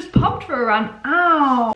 just pumped for a run. Ow!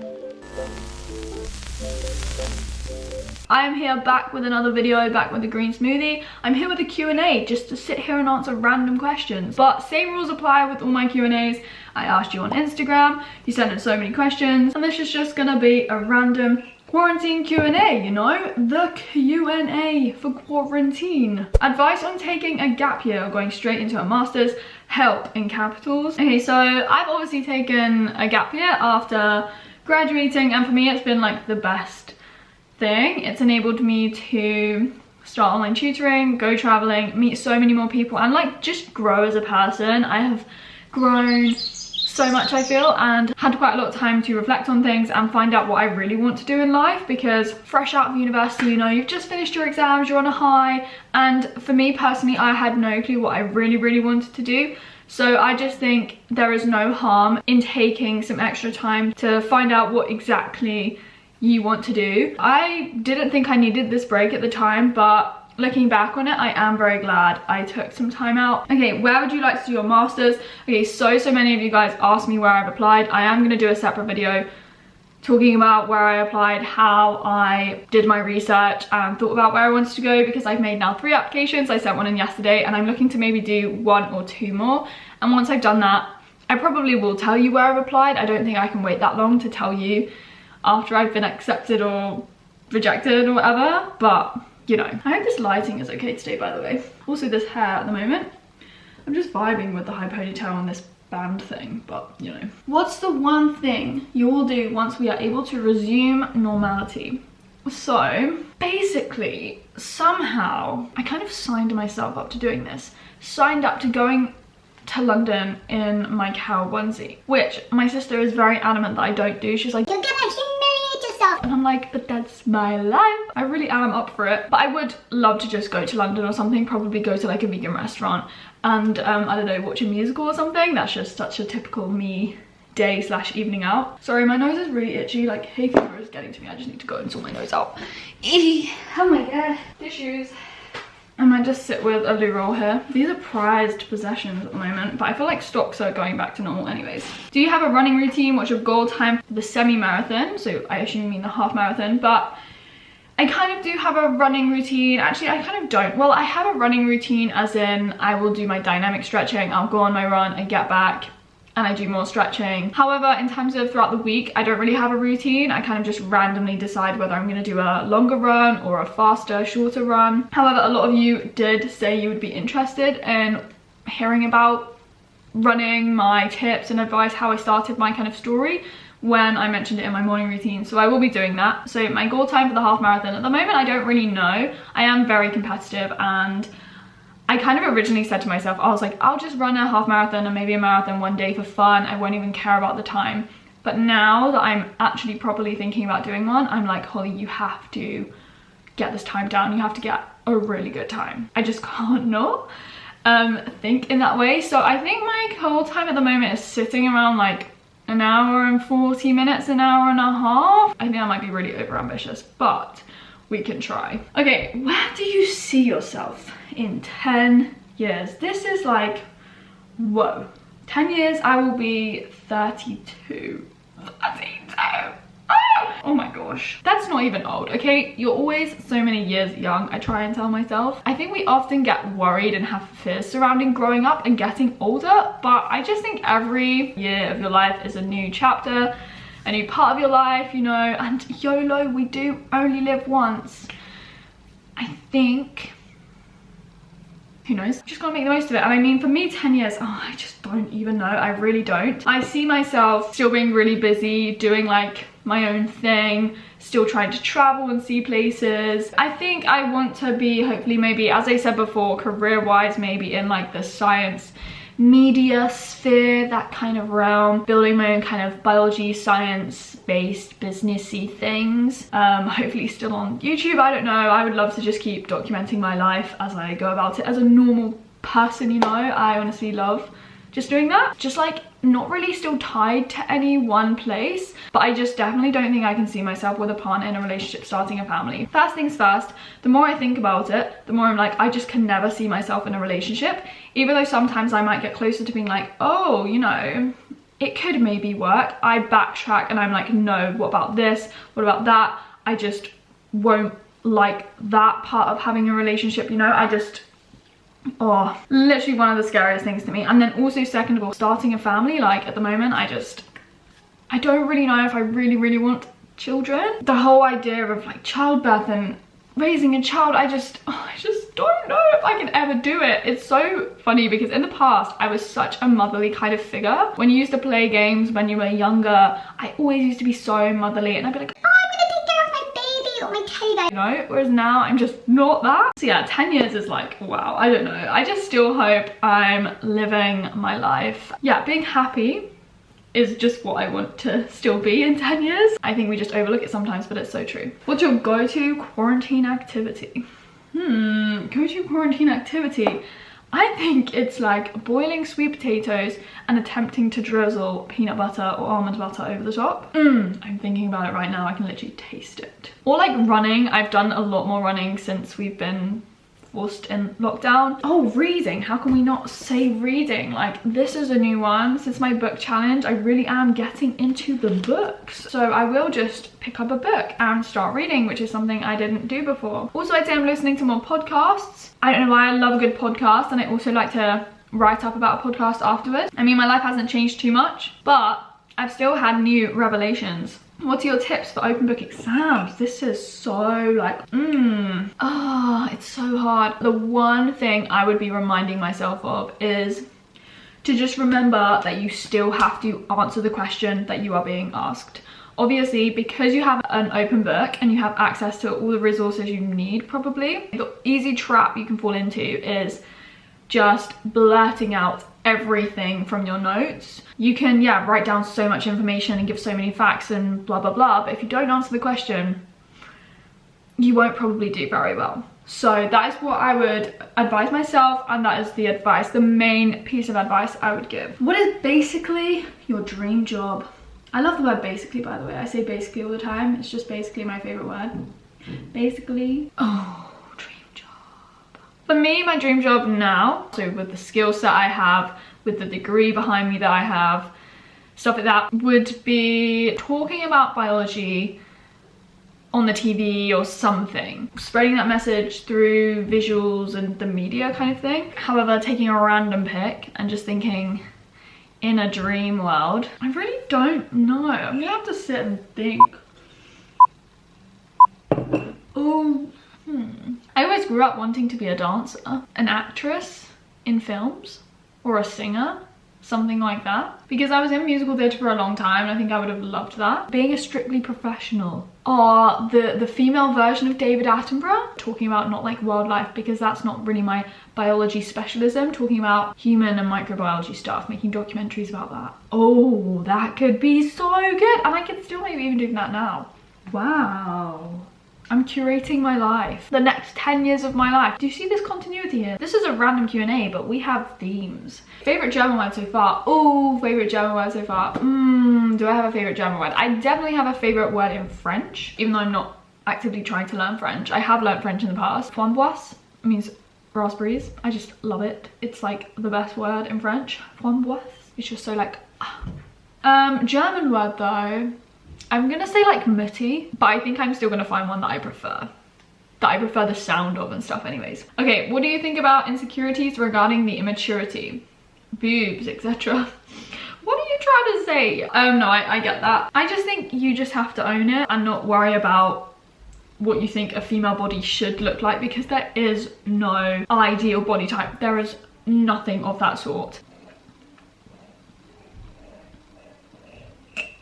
I am here back with another video, back with a green smoothie. I'm here with a Q&A just to sit here and answer random questions. But same rules apply with all my Q&As. I asked you on Instagram, you sent in so many questions, and this is just gonna be a random quarantine Q&A, you know? The Q&A for quarantine. Advice on taking a gap year or going straight into a master's, help in capitals. Okay, so I've obviously taken a gap year after graduating, and for me it's been like the best thing. It's enabled me to start online tutoring, go traveling, meet so many more people, and like just grow as a person. I have grown so much, I feel, and had quite a lot of time to reflect on things and find out what I really want to do in life, because fresh out of university, you know, you've just finished your exams, you're on a high, and for me personally, I had no clue what I really wanted to do. So I just think there is no harm in taking some extra time to find out what exactly you want to do. I didn't think I needed this break at the time, but looking back on it, I am very glad I took some time out. Okay, where would you like to do your masters? Okay, so many of you guys asked me where I've applied. I am going to do a separate video talking about where I applied, how I did my research and thought about where I wanted to go, because I've made now 3 applications. I sent one in yesterday and I'm looking to maybe do 1 or 2 more, and once I've done that, I probably will tell you where I've applied. I don't think I can wait that long to tell you after I've been accepted or rejected or whatever, but you know. I hope this lighting is okay today, by the way. Also this hair at the moment, I'm just vibing with the high ponytail on this band thing, but you know. What's the one thing you will do once we are able to resume normality? So basically, somehow I kind of signed myself up to doing this. Signed up to going to London in my cow onesie, which my sister is very adamant that I don't do. She's like, you're gonna humiliate yourself, and I'm like, but that's my life. I really am up for it, but I would love to just go to London or something, probably go to like a vegan restaurant and I don't know, watch a musical or something. That's just such a typical me day / evening out. Sorry, my nose is really itchy, like hay fever is getting to me. I just need to go and sort my nose out. Oh my god, tissues. I might just sit with a loo roll here. These are prized possessions at the moment, but I feel like stocks are going back to normal anyways. Do you have a running routine? What's your goal time for the semi-marathon? So I assume you mean the half marathon, but I kind of do have a running routine. Actually, I kind of don't. Well, I have a running routine as in I will do my dynamic stretching, I'll go on my run, I get back, and I do more stretching. However, in terms of throughout the week, I don't really have a routine. I kind of just randomly decide whether I'm gonna do a longer run or a faster, shorter run. However, a lot of you did say you would be interested in hearing about running, my tips and advice, how I started my kind of story when I mentioned it in my morning routine. So I will be doing that. So my goal time for the half marathon, at the moment, I don't really know. I am very competitive, and I kind of originally said to myself, I was like, I'll just run a half marathon and maybe a marathon one day for fun. I won't even care about the time. But now that I'm actually properly thinking about doing one, I'm like, Holly, you have to get this time down. You have to get a really good time. I just can't not think in that way. So I think my goal time at the moment is sitting around like an hour and 40 minutes, an hour and a half. I think that might be really over ambitious, but we can try. Okay, where do you see yourself in 10 years? This is like, whoa. 10 years, I will be 32. 32. Oh my gosh, that's not even old. Okay, you're always so many years young, I try and tell myself. I think we often get worried and have fears surrounding growing up and getting older, but I just think every year of your life is a new chapter, a new part of your life, you know, and YOLO, we do only live once. I think, who knows, just gotta make the most of it. And I mean, for me, 10 years, oh, I just don't even know. I really don't. I see myself still being really busy, doing like my own thing, still trying to travel and see places. I think I want to be, hopefully, maybe, as I said before, career-wise, maybe in like the science media sphere, that kind of realm, building my own kind of biology, science-based, businessy things. Hopefully still on YouTube, I don't know. I would love to just keep documenting my life as I go about it as a normal person, you know. I honestly love just doing that. Just like not really still tied to any one place, but I just definitely don't think I can see myself with a partner in a relationship, starting a family. First things first, the more I think about it, the more I'm like, I just can never see myself in a relationship, even though sometimes I might get closer to being like, oh, you know, it could maybe work. I backtrack and I'm like, no, what about this? What about that? I just won't like that part of having a relationship, you know? I just, oh, literally one of the scariest things to me. And then also, second of all, starting a family, like at the moment, I don't really know if I really want children. The whole idea of like childbirth and raising a child, I just don't know if I can ever do it. It's so funny because in the past I was such a motherly kind of figure. When you used to play games when you were younger, I always used to be so motherly, and I'd be like, oh, I'm gonna take care of my baby or my kid, you know? Whereas now I'm just not that. So yeah, 10 years is like, wow, I don't know. I just still hope I'm living my life. Yeah, being happy is just what I want to still be in 10 years. I think we just overlook it sometimes, but it's so true. What's your go-to quarantine activity? Go-to quarantine activity. I think it's like boiling sweet potatoes and attempting to drizzle peanut butter or almond butter over the top. I'm thinking about it right now. I can literally taste it. Or like running. I've done a lot more running since we've been forced in lockdown. Oh, reading. How can we not say reading? Like, this is a new one since my book challenge. I really am getting into the books, so I will just pick up a book and start reading, which is something I didn't do before. Also, I'd say I'm listening to more podcasts. I don't know why, I love a good podcast, and I also like to write up about a podcast afterwards. I mean, my life hasn't changed too much, but I've still had new revelations. What are your tips for open book exams? This is so like, it's so hard. The one thing I would be reminding myself of is to just remember that you still have to answer the question that you are being asked. Obviously, because you have an open book and you have access to all the resources you need, probably, the easy trap you can fall into is just blurting out everything from your notes. You can, yeah, write down so much information and give so many facts and blah blah blah, but if you don't answer the question, you won't probably do very well. So that is what I would advise myself, and that is the main piece of advice I would give. What is basically your dream job? I love the word basically, by the way. I say basically all the time. It's just basically my favorite word. Basically. Oh, dream job. For me, my dream job now, so with the skill set I have, with the degree behind me that I have, stuff like that, would be talking about biology on the TV or something. Spreading that message through visuals and the media kind of thing. However, taking a random pick and just thinking, in a dream world, I really don't know. I'm gonna have to sit and think. Oh, I always grew up wanting to be a dancer, an actress in films, or a singer, something like that. Because I was in musical theatre for a long time, and I think I would have loved that. Being a Strictly Professional, or the female version of David Attenborough, talking about not like wildlife, because that's not really my biology specialism, talking about human and microbiology stuff, making documentaries about that. Oh, that could be so good, and I could still maybe even do that now. Wow. I'm curating my life, the next 10 years of my life. Do you see this continuity here? This is a random Q&A, but we have themes. Favorite German word so far? Oh, favorite German word so far. Do I have a favorite German word? I definitely have a favorite word in French, even though I'm not actively trying to learn French. I have learned French in the past. Framboise means raspberries. I just love it. It's like the best word in French. Framboise. It's just so like, German word though, I'm gonna say like mutti, but I think I'm still gonna find one that I prefer. That I prefer the sound of and stuff anyways. Okay, what do you think about insecurities regarding the immaturity? Boobs, etc. What are you trying to say? No, I get that. I just think you just have to own it and not worry about what you think a female body should look like, because there is no ideal body type. There is nothing of that sort.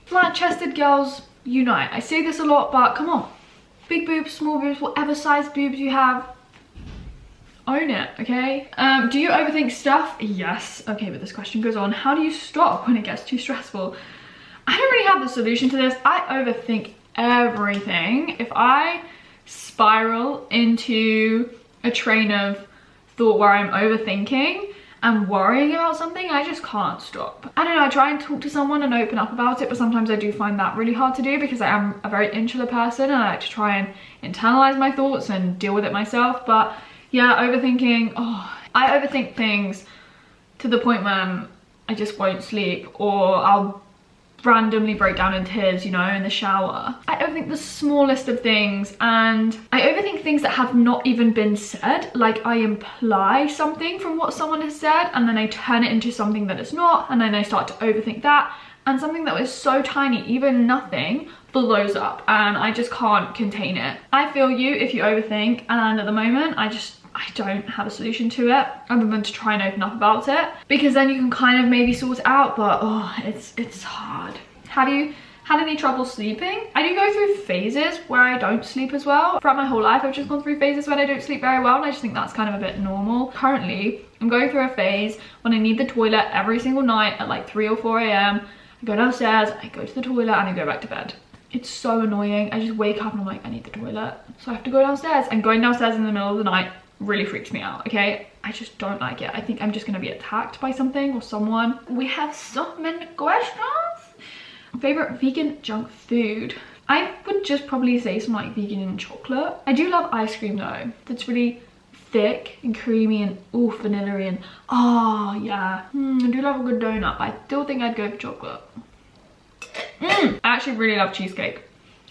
Flat-chested girls unite. I say this a lot, but come on. Big boobs, small boobs, whatever size boobs you have, own it, okay? Do you overthink stuff? Yes. Okay, but this question goes on. How do you stop when it gets too stressful? I don't really have the solution to this. I overthink everything. If I spiral into a train of thought where I'm overthinking and worrying about something, I just can't stop. I don't know, I try and talk to someone and open up about it, but sometimes I do find that really hard to do because I am a very insular person and I like to try and internalize my thoughts and deal with it myself. But yeah, overthinking, I overthink things to the point where I just won't sleep, or I'll randomly break down in tears, you know, in the shower. I overthink the smallest of things, and I overthink things that have not even been said. Like, I imply something from what someone has said, and then I turn it into something that it's not, and then I start to overthink that, and something that was so tiny, even nothing, blows up, and I just can't contain it. I feel you if you overthink, and at the moment I don't have a solution to it other than to try and open up about it, because then you can kind of maybe sort it out, but oh, it's hard. Have you had any trouble sleeping? I do go through phases where I don't sleep as well. Throughout my whole life, I've just gone through phases when I don't sleep very well, and I just think that's kind of a bit normal. Currently, I'm going through a phase when I need the toilet every single night at like 3 or 4 a.m. I go downstairs, I go to the toilet, and I go back to bed. It's so annoying. I just wake up and I'm like, I need the toilet. So I have to go downstairs, and going downstairs in the middle of the night really freaks me out, okay? I just don't like it. I think I'm just gonna be attacked by something or someone. We have so many questions. Favorite vegan junk food? I would just probably say some like vegan chocolate. I do love ice cream though. That's really thick and creamy and ooh, vanilla-y, and oh yeah. I do love a good donut, but I still think I'd go for chocolate. I actually really love cheesecake.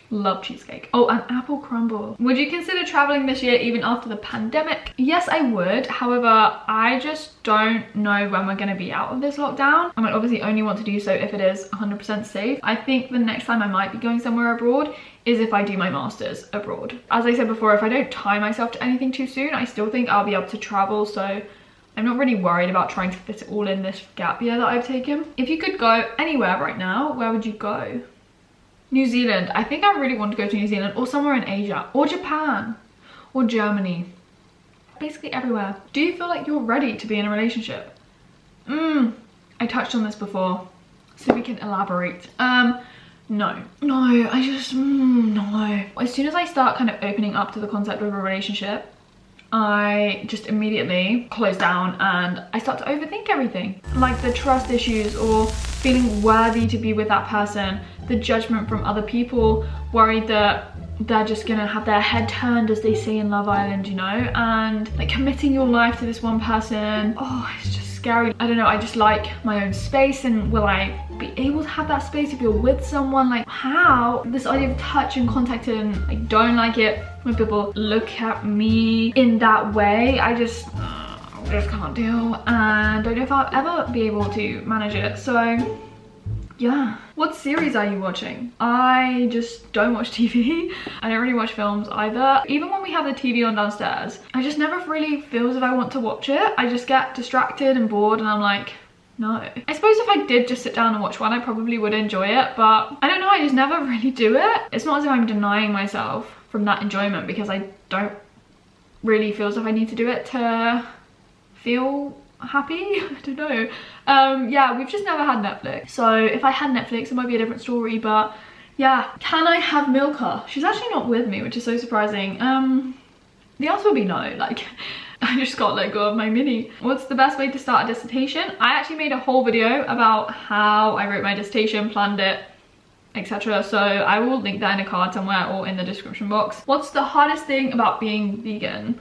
Love cheesecake. Oh, an apple crumble. Would you consider traveling this year even after the pandemic? Yes, I would. However, I just don't know when we're going to be out of this lockdown. I might obviously only want to do so if it is 100% safe. I think the next time I might be going somewhere abroad is if I do my masters abroad. As I said before, if I don't tie myself to anything too soon, I still think I'll be able to travel, so I'm not really worried about trying to fit it all in this gap year that I've taken. If you could go anywhere right now, where would you go? New Zealand. I think I really want to go to New Zealand, or somewhere in Asia, or Japan, or Germany. Basically everywhere. Do you feel like you're ready to be in a relationship? I touched on this before, so we can elaborate. No, I just, no. As soon as I start kind of opening up to the concept of a relationship, I just immediately close down and I start to overthink everything. Like the trust issues, or feeling worthy to be with that person, the judgment from other people, worried that they're just gonna have their head turned, as they say in Love Island, you know, and like committing your life to this one person. Oh, it's just scary. I don't know, I just like my own space, and will I be able to have that space if you're with someone? Like, how? This idea of touch and contact, and I don't like it when people look at me in that way. I just can't deal, and don't know if I'll ever be able to manage it. So yeah. What series are you watching? I just don't watch TV. I don't really watch films either. Even when we have the TV on downstairs, I just never really feel as if I want to watch it. I just get distracted and bored, and I'm like, no. I suppose if I did just sit down and watch one, I probably would enjoy it, but I don't know, I just never really do it. It's not as if I'm denying myself from that enjoyment, because I don't really feel as if I need to do it to feel happy. I don't know. Yeah, we've just never had Netflix, so if I had Netflix it might be a different story. But yeah, can I have Milka? She's actually not with me, which is so surprising. The answer would be no. Like, I just got let go of my mini. What's the best way to start a dissertation? I actually made a whole video about how I wrote my dissertation, planned it, etc. So I will link that in a card somewhere or in the description box. What's the hardest thing about being vegan?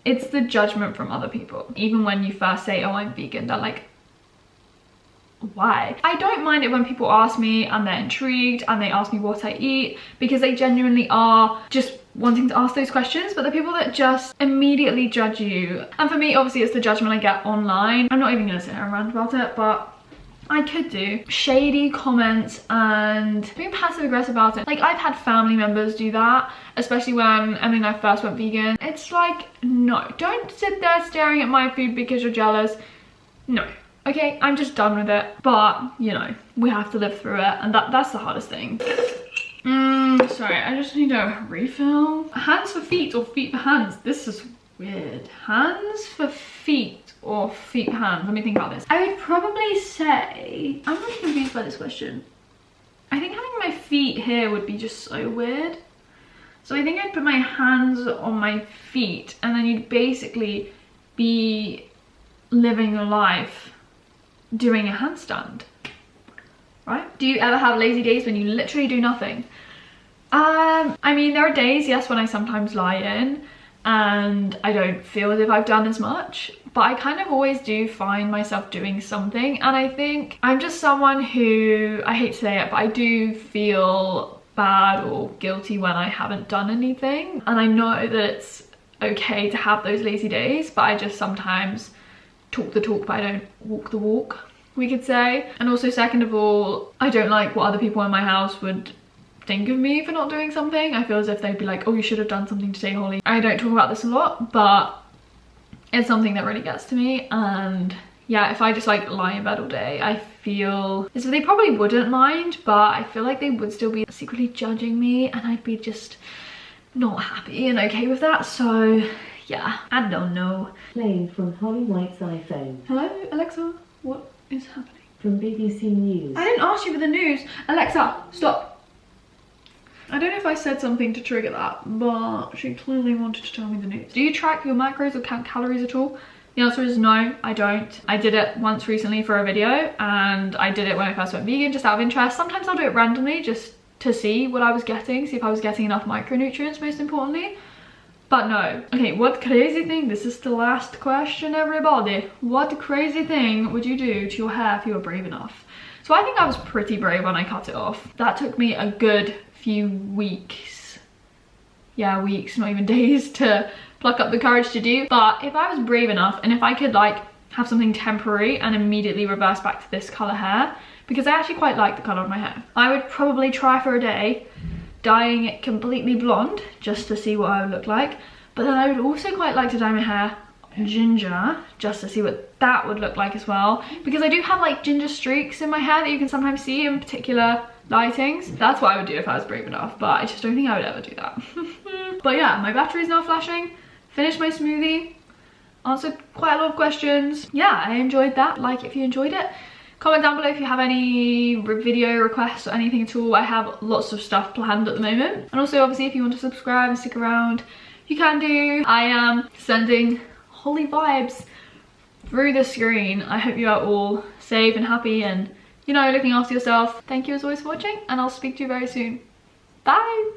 It's the judgment from other people. Even when you first say, oh, I'm vegan, they're like, why? I don't mind it when people ask me and they're intrigued and they ask me what I eat, because they genuinely are just wanting to ask those questions. But the people that just immediately judge you, and for me obviously it's the judgment I get online. I'm not even gonna sit here and rant about it, but I could do shady comments and being passive aggressive about it. Like, I've had family members do that, especially when Emily and I first went vegan. It's like, no, don't sit there staring at my food because you're jealous. No. Okay, I'm just done with it. But, you know, we have to live through it, and that's the hardest thing. Sorry, I just need a refill. Hands for feet or feet for hands? This is weird. Hands for feet or feet for hands? Let me think about this. I would probably say, I'm really confused by this question. I think having my feet here would be just so weird. So I think I'd put my hands on my feet, and then you'd basically be living your life doing a handstand, right? Do you ever have lazy days when you literally do nothing? I mean, there are days, yes, when I sometimes lie in and I don't feel as if I've done as much, but I kind of always do find myself doing something. And I think I'm just someone who, I hate to say it, but I do feel bad or guilty when I haven't done anything. And I know that it's okay to have those lazy days, but I just sometimes talk the talk but I don't walk the walk, we could say. And also, second of all, I don't like what other people in my house would think of me for not doing something. I feel as if they'd be like, oh, you should have done something today, Holly. I don't talk about this a lot, but it's something that really gets to me. And yeah, if I just like lie in bed all day, I feel as if they probably wouldn't mind, but I feel like they would still be secretly judging me, and I'd be just not happy and okay with that. So yeah, I don't know. Playing from Holly White's iPhone. Hello, Alexa, what is happening? From BBC News. I didn't ask you for the news. Alexa, stop. I don't know if I said something to trigger that, but she clearly wanted to tell me the news. Do you track your macros or count calories at all? The answer is no, I don't. I did it once recently for a video, and I did it when I first went vegan, just out of interest. Sometimes I'll do it randomly just to see what I was getting, see if I was getting enough micronutrients, most importantly. But no. Okay, what crazy thing, this is the last question, everybody. What crazy thing would you do to your hair if you were brave enough? So I think I was pretty brave when I cut it off. That took me a good few weeks. Yeah, weeks, not even days, to pluck up the courage to do. But if I was brave enough, and if I could like have something temporary and immediately reverse back to this color hair, because I actually quite like the color of my hair, I would probably try for a day dyeing it completely blonde just to see what I would look like. But then I would also quite like to dye my hair ginger just to see what that would look like as well, because I do have like ginger streaks in my hair that you can sometimes see in particular lightings. That's what I would do if I was brave enough, but I just don't think I would ever do that. But yeah, my battery is now flashing. Finished my smoothie, answered quite a lot of questions. Yeah, I enjoyed that. Like if you enjoyed it. Comment down below if you have any video requests or anything at all. I have lots of stuff planned at the moment. And also, obviously, if you want to subscribe and stick around, you can do. I am sending Holly vibes through the screen. I hope you are all safe and happy and, you know, looking after yourself. Thank you as always for watching, and I'll speak to you very soon. Bye!